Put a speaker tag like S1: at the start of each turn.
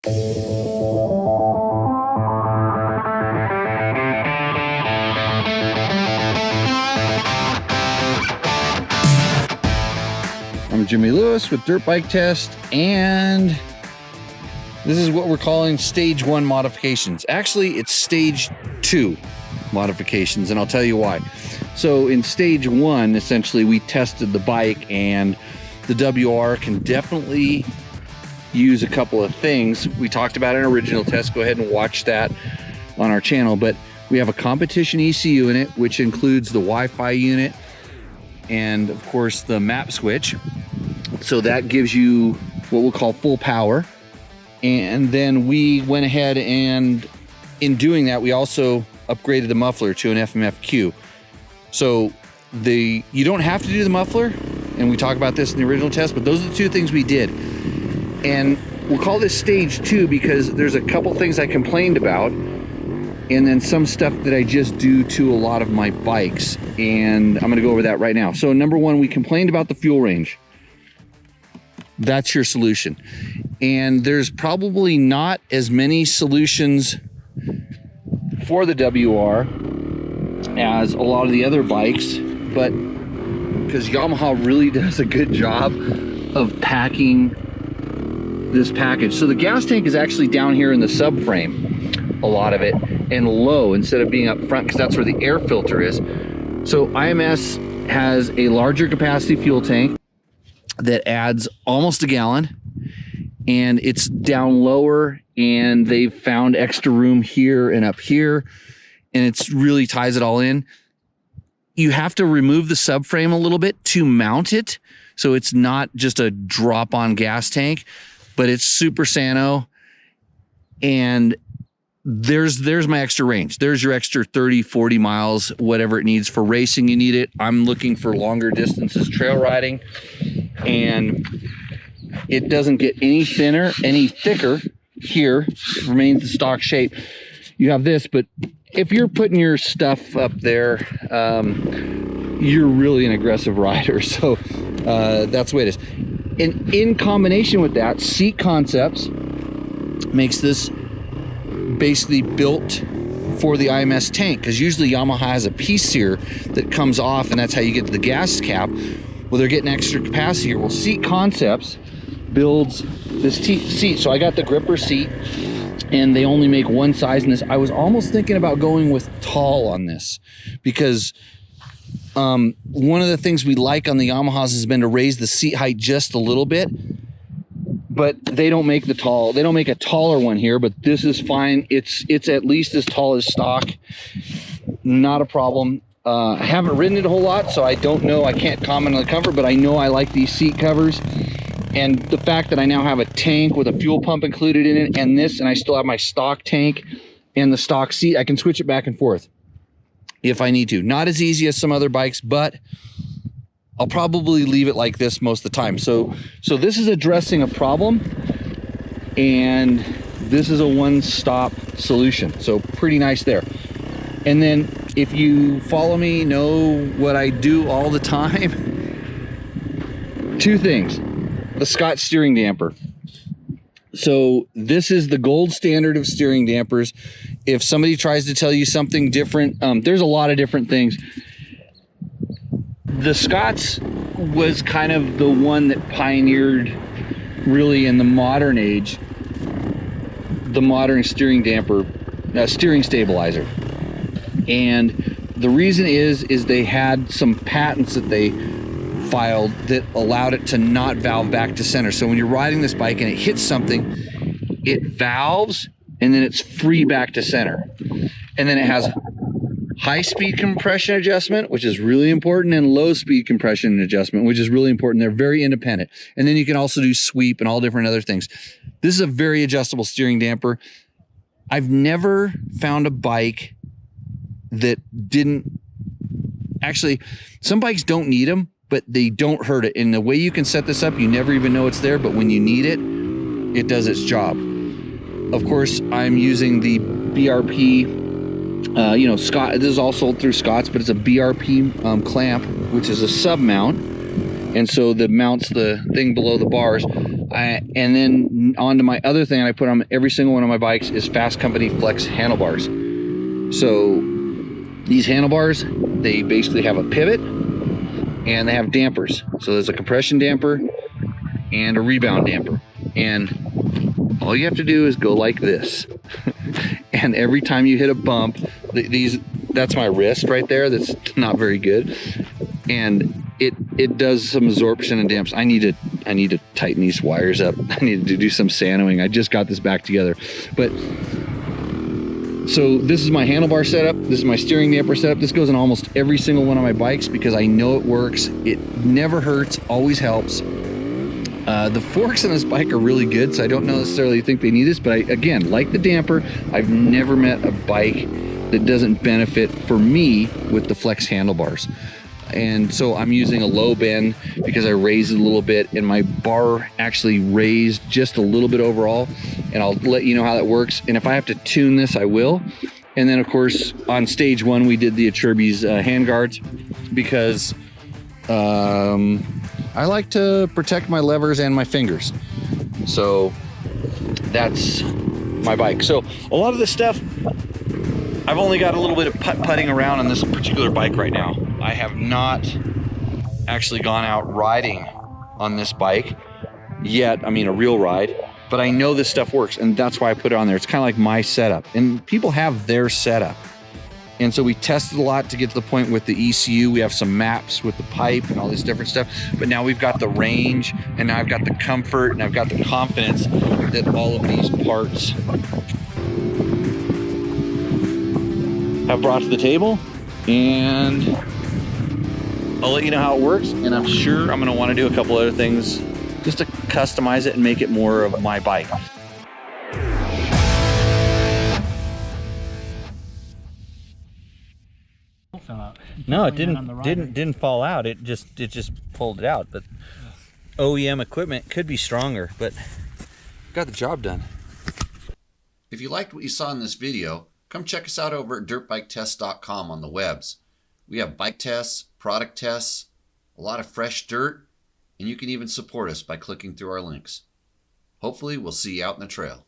S1: I'm Jimmy Lewis with Dirt Bike Test, and this is what we're calling stage 1 modifications. Actually, it's stage 2 modifications, and I'll tell you why. So in stage 1, essentially, we tested the bike, and the WR can definitely use a couple of things. We talked about it in original test. Go ahead and watch that on our channel. But we have a competition ECU in it, which includes the Wi-Fi unit and, of course, the map switch. So that gives you what we'll call full power. And then we went ahead and in doing that, we also upgraded the muffler to an FMFQ. So you don't have to do the muffler, and we talk about this in the original test, but those are the two things we did. And we'll call this stage 2 because there's a couple things I complained about, and then some stuff that I just do to a lot of my bikes, and I'm gonna go over that right now. So number 1, we complained about the fuel range. That's your solution. And there's probably not as many solutions for the WR as a lot of the other bikes, but because Yamaha really does a good job of packing this package. So the gas tank is actually down here in the subframe, a lot of it, and low instead of being up front, because that's where the air filter is. So IMS has a larger capacity fuel tank that adds almost a gallon, and it's down lower, and they've found extra room here and up here, and it's really ties it all in. You have to remove the subframe a little bit to mount it, so it's not just a drop-on gas tank, but it's super Sano, and there's my extra range. There's your extra 30, 40 miles, whatever it needs. For racing, you need it. I'm looking for longer distances, trail riding, and it doesn't get any thinner, any thicker here. It remains the stock shape. You have this, but if you're putting your stuff up there, you're really an aggressive rider. So that's the way it is. And in combination with that, Seat Concepts makes this basically built for the IMS tank, because usually Yamaha has a piece here that comes off, and that's how you get to the gas cap. Well, they're getting extra capacity here. Well, Seat Concepts builds this seat. So I got the gripper seat, and they only make one size in this. I was almost thinking about going with tall on this, because one of the things we like on the Yamahas has been to raise the seat height just a little bit, but they don't make the tall. They don't make a taller one here, but this is fine. It's at least as tall as stock. Not a problem. I haven't ridden it a whole lot, so I don't know. I can't comment on the cover, but I know I like these seat covers. And the fact that I now have a tank with a fuel pump included in it, and this, and I still have my stock tank and the stock seat, I can switch it back and forth if I need to. Not as easy as some other bikes, but I'll probably leave it like this most of the time. So this is addressing a problem, and this is a one-stop solution. So pretty nice there. And then if you follow me, know what I do all the time. 2 things. The Scott steering damper. So this is the gold standard of steering dampers. If somebody tries to tell you something different, there's a lot of different things. The Scott's was kind of the one that pioneered, really, in the modern age, the modern steering damper, steering stabilizer. And the reason is they had some patents that they filed that allowed it to not valve back to center. So when you're riding this bike and it hits something, it valves and then it's free back to center. And then it has high speed compression adjustment, which is really important, and low speed compression adjustment, which is really important. They're very independent. And then you can also do sweep and all different other things. This is a very adjustable steering damper. I've never found a bike that didn't, actually, some bikes don't need them, but they don't hurt it. And the way you can set this up, you never even know it's there, but when you need it, it does its job. Of course, I'm using the BRP, Scott, this is all sold through Scott's, but it's a BRP clamp, which is a sub mount. And so that mounts the thing below the bars. And then onto my other thing I put on every single one of my bikes is Fasst Company Flex handlebars. So these handlebars, they basically have a pivot and they have dampers. So there's a compression damper and a rebound damper. And all you have to do is go like this. And every time you hit a bump, that's my wrist right there. That's not very good. And it does some absorption and damps. I need to tighten these wires up. I need to do some sandwing. I just got this back together. But so this is my handlebar setup. This is my steering damper setup. This goes in almost every single one of my bikes because I know it works. It never hurts, always helps. The forks on this bike are really good, so I don't necessarily think they need this, but again, like the damper, I've never met a bike that doesn't benefit for me with the flex handlebars. And so I'm using a low bend because I raised it a little bit, and my bar actually raised just a little bit overall, and I'll let you know how that works. And if I have to tune this, I will. And then of course on stage one we did the Acerbis hand guards because I like to protect my levers and my fingers. So that's my bike. So a lot of this stuff, I've only got a little bit of putting around on this particular bike right now. I have not actually gone out riding on this bike yet. I mean, a real ride, but I know this stuff works, and that's why I put it on there. It's kind of like my setup, and people have their setup. And so we tested a lot to get to the point with the ECU. We have some maps with the pipe and all this different stuff. But now we've got the range, and now I've got the comfort, and I've got the confidence that all of these parts have brought to the table. And I'll let you know how it works. And I'm sure I'm gonna wanna do a couple other things just to customize it and make it more of my bike. No, it didn't fall out. It just pulled it out. But OEM equipment could be stronger, but got the job done.
S2: If you liked what you saw in this video, come check us out over at dirtbiketest.com on the webs. We have bike tests, product tests, a lot of fresh dirt, and you can even support us by clicking through our links. Hopefully we'll see you out in the trail.